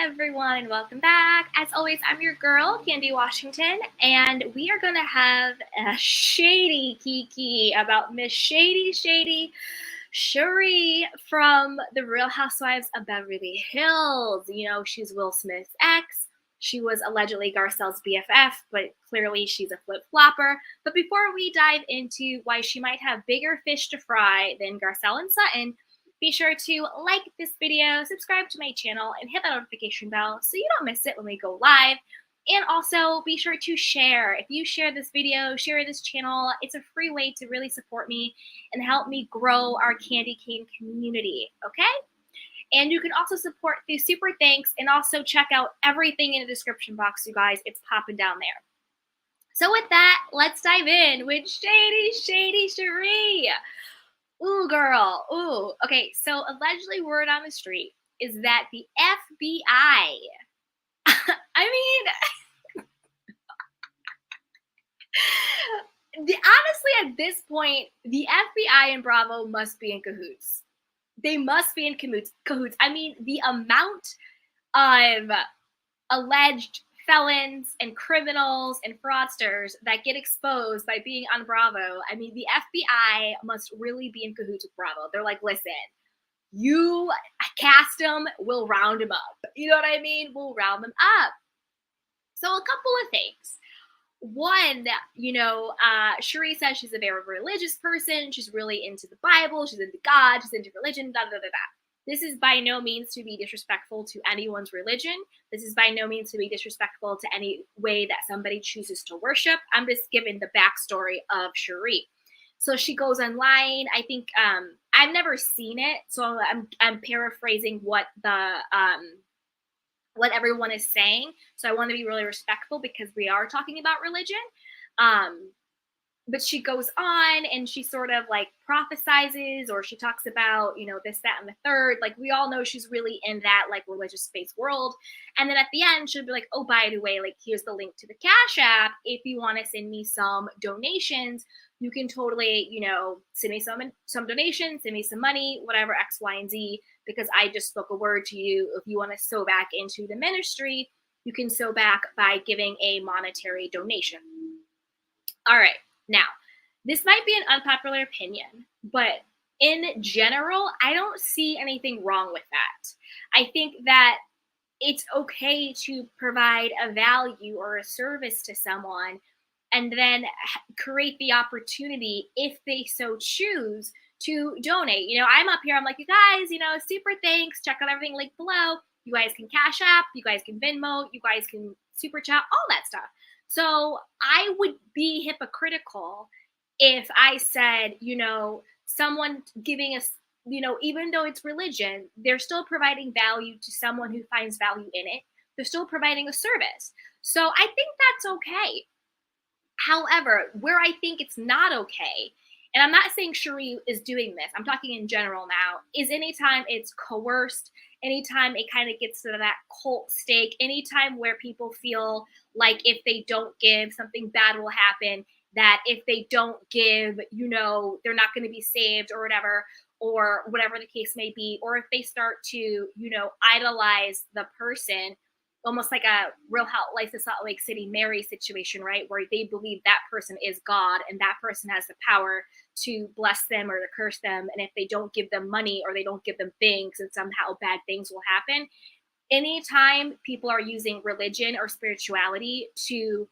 everyone, and welcome back. As always, I'm your girl, Candy Washington, and we are going to have a shady kiki about Miss Shady Sheree from the Real Housewives of Beverly Hills. You know, she's Will Smith's ex. She was allegedly Garcelle's BFF, but clearly she's a flip-flopper. But before we dive into why she might have bigger fish to fry than Garcelle and Sutton, be sure to like this video, subscribe to my channel, and hit that notification bell so you don't miss it when we go live. And also be sure to share. If you share this video, share this channel, it's a free way to really support me and help me grow our candy cane community, okay? And you can also support through super thanks and also check out everything in the description box, you guys. It's popping down there. So with that, let's dive in with Shady Sheree. Ooh, girl. Ooh. Okay, so allegedly word on the street is that the FBI, honestly, at this point, the FBI and Bravo must be in cahoots. They must be in cahoots. I mean, the amount of alleged felons and criminals and fraudsters that get exposed by being on Bravo. I mean, the FBI must really be in cahoots with Bravo. They're like, listen, you cast them, we'll round them up. You know what I mean? We'll round them up. So a couple of things. One, Sheree says she's a very religious person. She's really into the Bible. She's into God. She's into religion, da, da, da, da. This is by no means to be disrespectful to anyone's religion. This is by no means to be disrespectful to any way that somebody chooses to worship. I'm just giving the backstory of Sheree. So she goes online. I think I've never seen it, so I'm paraphrasing what everyone is saying. So I want to be really respectful because we are talking about religion. But she goes on and she sort of like prophesizes, or she talks about, this, that, and the third. Like, we all know she's really in that like religious space world. And then at the end, she'll be like, oh, by the way, like, here's the link to the Cash App. If you want to send me some donations, you can totally, send me some donations, send me some money, whatever, X, Y, and Z, because I just spoke a word to you. If you want to sow back into the ministry, you can sow back by giving a monetary donation. All right. Now, this might be an unpopular opinion, but in general, I don't see anything wrong with that. I think that it's okay to provide a value or a service to someone and then create the opportunity, if they so choose, to donate. I'm up here, I'm like, you guys, super thanks. Check out everything linked below. You guys can Cash App, you guys can Venmo, you guys can Super Chat, all that stuff. So I would be hypocritical if I said, someone giving us, even though it's religion, they're still providing value to someone who finds value in it. They're still providing a service. So I think that's okay. However, where I think it's not okay, and I'm not saying Sheree is doing this, I'm talking in general now, is anytime it's coerced, anytime it kind of gets to that cult stake, anytime where people feel like if they don't give, something bad will happen, that if they don't give, they're not going to be saved or whatever the case may be, or if they start to, idolize the person, almost like a Real Housewives of Salt Lake City Mary situation, right? Where they believe that person is God and that person has the power to bless them or to curse them. And if they don't give them money or they don't give them things, and somehow bad things will happen. Anytime people are using religion or spirituality to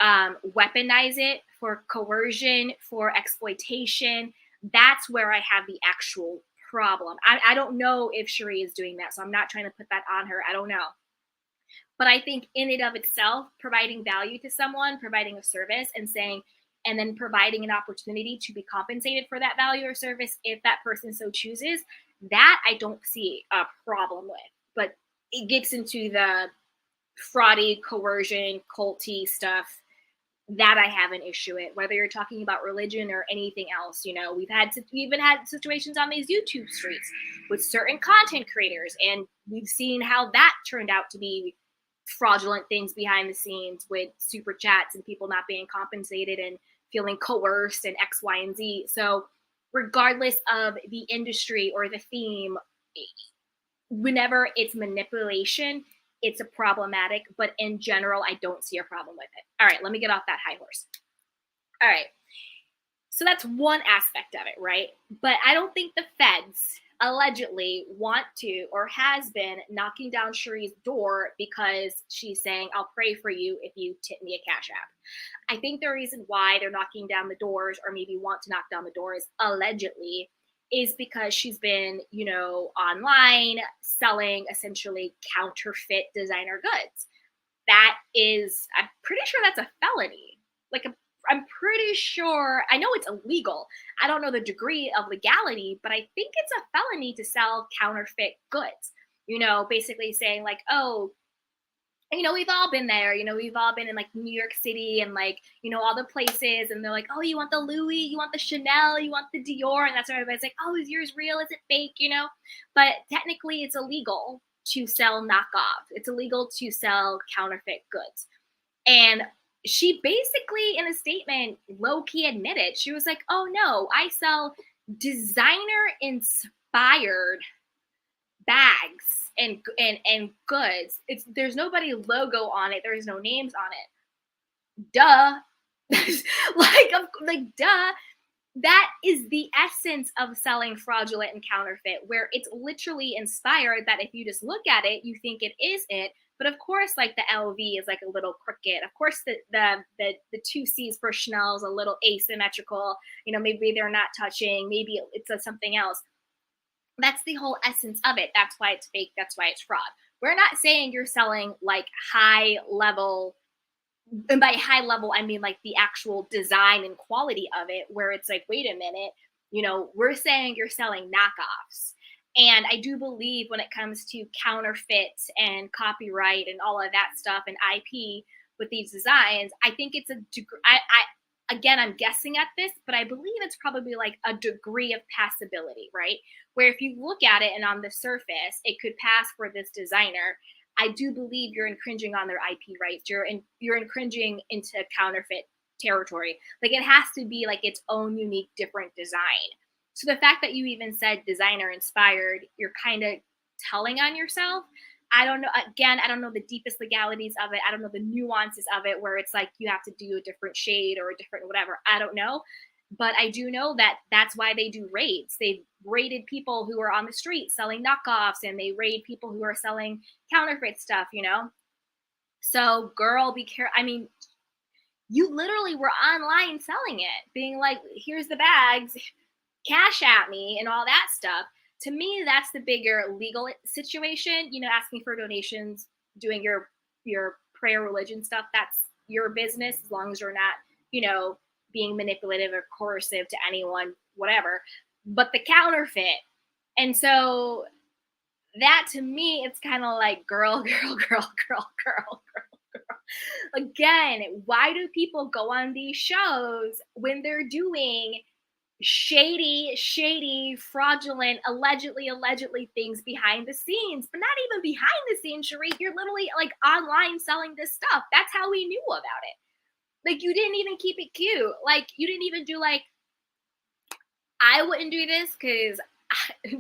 weaponize it for coercion, for exploitation, that's where I have the actual problem. I don't know if Sheree is doing that, so I'm not trying to put that on her. I don't know. But I think in and of itself, providing value to someone, providing a service and then providing an opportunity to be compensated for that value or service, if that person so chooses, that I don't see a problem with. But it gets into the fraudy, coercion, culty stuff that I have an issue with, whether you're talking about religion or anything else. We've even had situations on these YouTube streets with certain content creators, and we've seen how that turned out to be fraudulent things behind the scenes with super chats and people not being compensated and feeling coerced and X, Y, and Z. So regardless of the industry or the theme, whenever it's manipulation, it's a problematic, but in general, I don't see a problem with it. All right, let me get off that high horse. All right. So that's one aspect of it, right? But I don't think the feds allegedly want to or has been knocking down Sheree's door because she's saying, I'll pray for you if you tip me a cash app. I think the reason why they're knocking down the doors or maybe want to knock down the doors allegedly is because she's been, online selling essentially counterfeit designer goods. That is, I'm pretty sure that's a felony. I'm pretty sure, I know it's illegal. I don't know the degree of legality, but I think it's a felony to sell counterfeit goods. Basically saying like, oh, we've all been there. We've all been in like New York City and like, all the places. And they're like, oh, you want the Louis, you want the Chanel, you want the Dior. And that's why everybody's like, oh, is yours real? Is it fake? But technically it's illegal to sell knockoff. It's illegal to sell counterfeit goods. And she basically, in a statement, low-key admitted, she was like, oh no, I sell designer-inspired bags and goods. There's nobody logo on it. There's no names on it. Duh. Duh. That is the essence of selling fraudulent and counterfeit, where it's literally inspired that if you just look at it, you think it is it. But of course, like the LV is like a little crooked. Of course, the two C's for Chanel is a little asymmetrical. Maybe they're not touching. Maybe it's something else. That's the whole essence of it. That's why it's fake. That's why it's fraud. We're not saying you're selling like high level. And by high level, I mean like the actual design and quality of it, where it's like, wait a minute, we're saying you're selling knockoffs. And I do believe when it comes to counterfeit and copyright and all of that stuff and IP with these designs, I think it's again, I'm guessing at this, but I believe it's probably like a degree of passability, right? Where if you look at it and on the surface, it could pass for this designer. I do believe you're infringing on their IP rights. You're infringing into counterfeit territory. Like it has to be like its own unique, different design. So the fact that you even said designer inspired, you're kind of telling on yourself. I don't know. Again, I don't know the deepest legalities of it. I don't know the nuances of it where it's like you have to do a different shade or a different whatever. I don't know. But I do know that that's why they do raids. They've raided people who are on the street selling knockoffs, and they raid people who are selling counterfeit stuff, So girl, be careful. I mean, you literally were online selling it, being like, here's the bags, cash at me and all that stuff. To me, that's the bigger legal situation. Asking for donations, doing your prayer religion stuff, that's your business, as long as you're not, being manipulative or coercive to anyone, whatever. But the counterfeit. And so that to me, it's kind of like girl. Again, why do people go on these shows when they're doing shady, fraudulent, allegedly things behind the scenes? But not even behind the scenes, Sheree. You're literally like online selling this stuff. That's how we knew about it. Like you didn't even keep it cute. Like you didn't even do like, I wouldn't do this because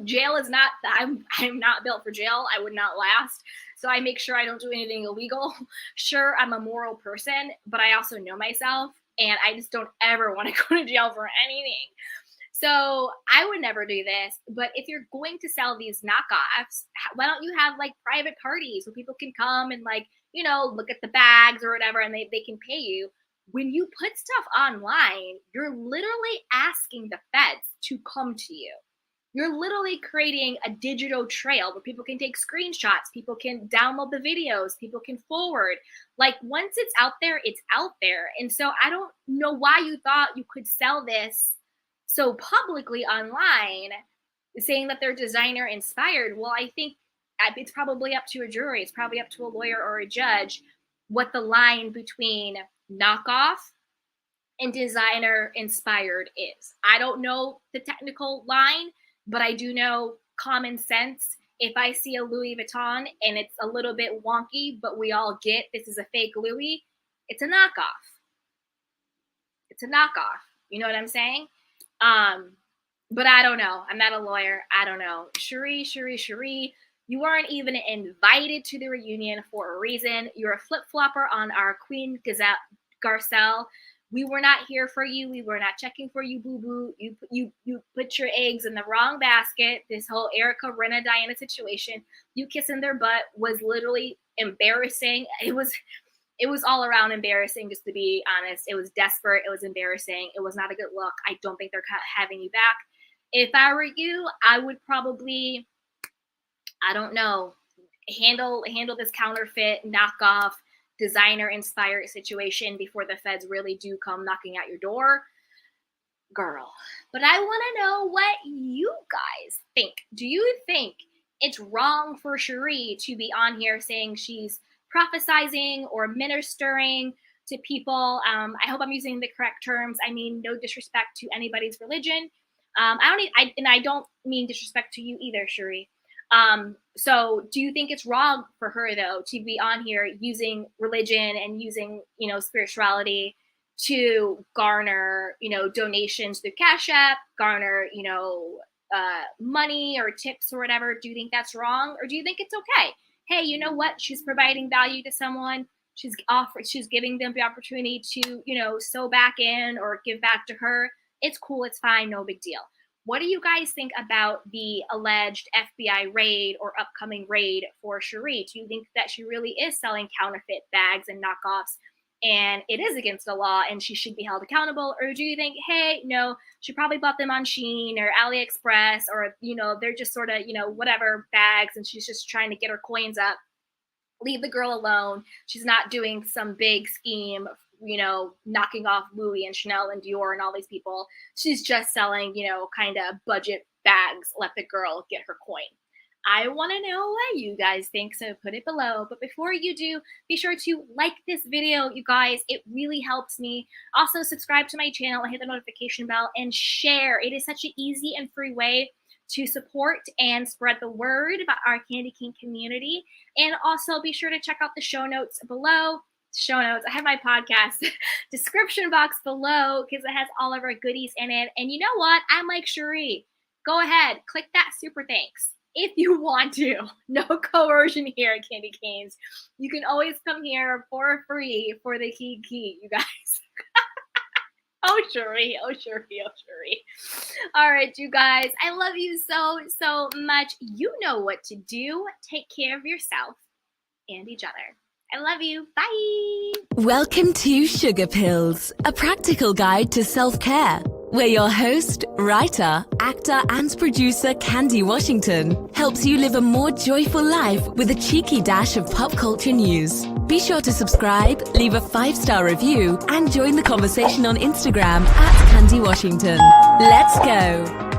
jail is not, I'm not built for jail. I would not last. So I make sure I don't do anything illegal. Sure, I'm a moral person, but I also know myself, and I just don't ever want to go to jail for anything. So I would never do this. But if you're going to sell these knockoffs, why don't you have like private parties where people can come and like, look at the bags or whatever, and they can pay you. When you put stuff online, you're literally asking the feds to come to you. You're literally creating a digital trail where people can take screenshots, people can download the videos, people can forward. Like once it's out there, it's out there. And so I don't know why you thought you could sell this so publicly online, saying that they're designer inspired. Well, I think it's probably up to a jury. It's probably up to a lawyer or a judge what the line between knockoff and designer inspired is. I don't know the technical line, but I do know common sense. If I see a Louis Vuitton and it's a little bit wonky, but we all get this is a fake Louis, it's a knockoff. It's a knockoff. You know what I'm saying? But I don't know. I'm not a lawyer. I don't know. Sheree. You weren't even invited to the reunion for a reason. You're a flip-flopper on our Queen Garcelle. We were not here for you. We were not checking for you, boo-boo. You put your eggs in the wrong basket. This whole Erica, Rinna, Diana situation, you kissing their butt was literally embarrassing. It was all around embarrassing, just to be honest. It was desperate. It was embarrassing. It was not a good look. I don't think they're having you back. If I were you, I would probably, I don't know, handle this counterfeit, knockoff, designer-inspired situation before the feds really do come knocking at your door. Girl. But I want to know what you guys think. Do you think it's wrong for Sheree to be on here saying she's prophesizing or ministering to people? I hope I'm using the correct terms. I mean, no disrespect to anybody's religion. I don't mean disrespect to you either, Sheree. So do you think it's wrong for her, though, to be on here using religion and using, spirituality to garner, donations through Cash App, garner, money or tips or whatever? Do you think that's wrong? Or do you think it's okay? Hey, you know what? She's providing value to someone. She's giving them the opportunity to, sew back in or give back to her. It's cool. It's fine. No big deal. What do you guys think about the alleged FBI raid or upcoming raid for Sheree? Do you think that she really is selling counterfeit bags and knockoffs and it is against the law and she should be held accountable? Or do you think, hey, no, she probably bought them on Shein or AliExpress, or, they're just sort of, whatever bags, and she's just trying to get her coins up? Leave the girl alone. She's not doing some big scheme, knocking off Louis and Chanel and Dior and all these people. She's just selling, kind of budget bags. Let the girl get her coin. I want to know what you guys think, so put it below. But before you do, be sure to like this video, you guys. It really helps me. Also, subscribe to my channel and hit the notification bell and share. It is such an easy and free way to support and spread the word about our Candy King community. And also be sure to check out the show notes below. I have my podcast description box below because it has all of our goodies in it. And you know what? I'm like Sheree. Go ahead, click that super thanks if you want to. No coercion here at Candy Canes. You can always come here for free for the key, you guys. Oh, Sheree. All right, you guys. I love you so much. You know what to do. Take care of yourself and each other. I love you. Bye. Welcome to Sugar Pills, a practical guide to self-care, where your host, writer, actor, and producer Candy Washington helps you live a more joyful life with a cheeky dash of pop culture news. Be sure to subscribe, leave a 5-star review, and join the conversation on Instagram at Candy Washington. Let's go.